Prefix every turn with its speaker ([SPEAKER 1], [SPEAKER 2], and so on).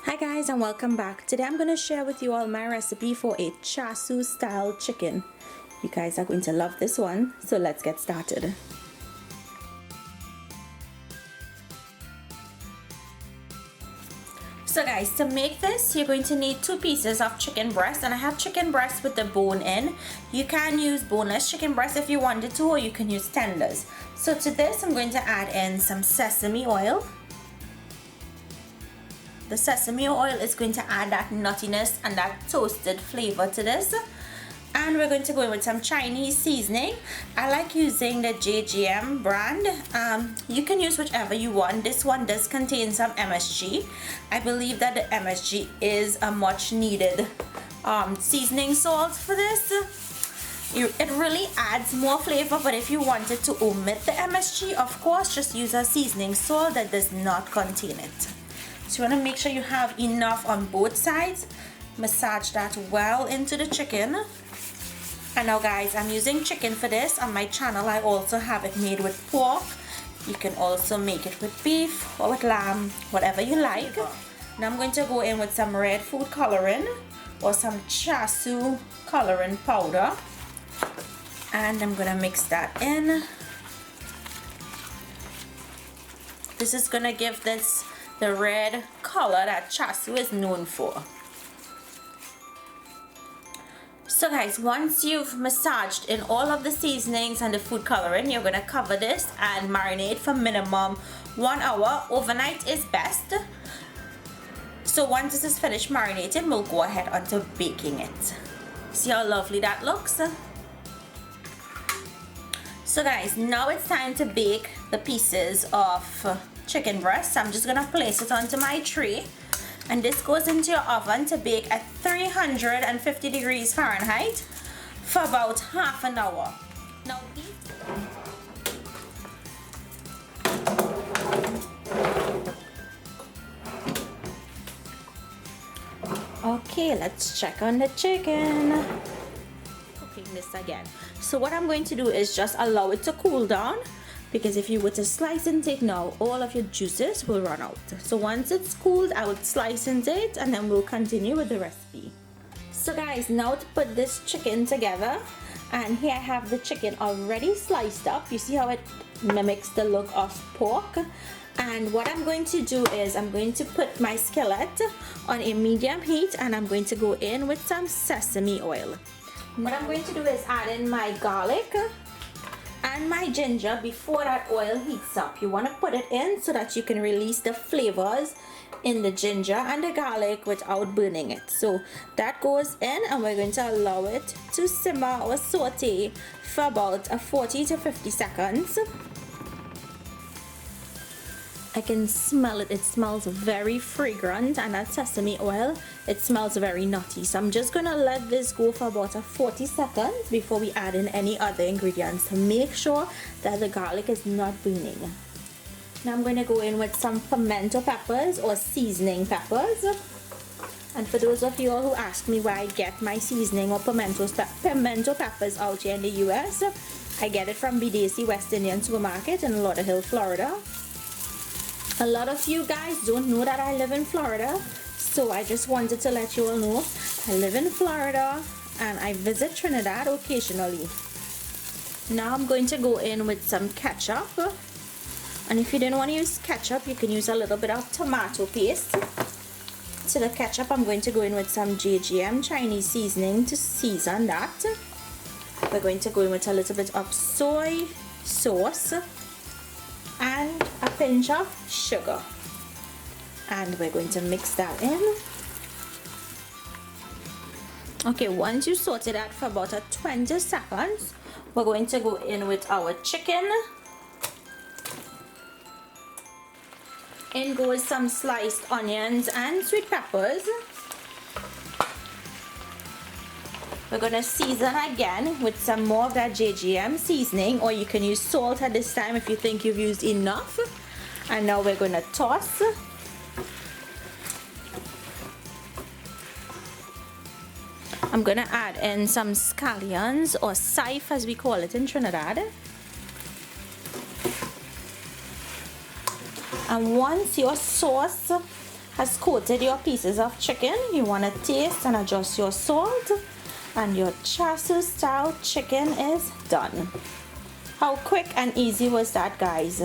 [SPEAKER 1] Hi guys and welcome back. Today I'm going to share with you all my recipe for a Charsiu style chicken. You guys are going to love this one, so let's get started. So guys, to make this you're going to need 2 pieces of chicken breast, and I have chicken breast with the bone in. You can use boneless chicken breast if you wanted to, or you can use tenders. So to this I'm going to add in some sesame oil. The sesame oil is going to add that nuttiness and that toasted flavor to this. And we're going to go in with some Chinese seasoning. I like using the JGM brand. You can use whichever you want. This one does contain some MSG. I believe that the MSG is a much needed seasoning salt for this. It really adds more flavor, but if you wanted to omit the MSG, of course, just use a seasoning salt that does not contain it. So you want to make sure you have enough on both sides. Massage that well into the chicken. And now guys, I'm using chicken for this. On my channel I also have it made with pork. You can also make it with beef or with lamb, whatever you like. Now I'm going to go in with some red food coloring or some Charsiu coloring powder. And I'm going to mix that in. This is going to give this the red color that Charsiu is known for. So guys, once you've massaged in all of the seasonings and the food coloring, you're gonna cover this and marinate for minimum 1 hour. Overnight is best. So once this is finished marinating, we'll go ahead onto baking it. See how lovely that looks? So guys, now it's time to bake the pieces of chicken breast. I'm just gonna place it onto my tray, and this goes into your oven to bake at 350 degrees Fahrenheit for about half an hour. Now okay, let's check on the chicken. Cooking this again. So what I'm going to do is just allow it to cool down, because if you were to slice into it now, all of your juices will run out. So once it's cooled, I would slice into it and then we'll continue with the recipe. So guys, now to put this chicken together, and here I have the chicken already sliced up. You see how it mimics the look of pork? And what I'm going to do is I'm going to put my skillet on a medium heat, and I'm going to go in with some sesame oil. What I'm going to do is add in my garlic and my ginger before that oil heats up. You want to put it in so that you can release the flavors in the ginger and the garlic without burning it. So that goes in, and we're going to allow it to simmer or saute for about 40 to 50 seconds. I can smell it. It smells very fragrant, and that sesame oil, it smells very nutty. So I'm just gonna let this go for about 40 seconds before we add in any other ingredients to make sure that the garlic is not burning. Now I'm going to go in with some pimento peppers or seasoning peppers. And for those of you all who ask me where I get my seasoning or pimento peppers out here in the US, I get it from BDC West Indian Supermarket in Lauderhill, Florida. A lot of you guys don't know that I live in Florida, so I just wanted to let you all know I live in Florida and I visit Trinidad occasionally. Now I'm going to go in with some ketchup, and if you didn't want to use ketchup, you can use a little bit of tomato paste. To the ketchup, I'm going to go in with some JGM Chinese seasoning to season that. We're going to go in with a little bit of soy sauce and a pinch of sugar, and we're going to mix that in. Okay, once you saute that for about 20 seconds, we're going to go in with our chicken. In goes some sliced onions and sweet peppers. We're going to season again with some more of that JGM seasoning, or you can use salt at this time if you think you've used enough. And now we're going to toss. I'm going to add in some scallions, or sife as we call it in Trinidad. And once your sauce has coated your pieces of chicken, you want to taste and adjust your salt, and your Charsiu style chicken is done. How quick and easy was that, guys?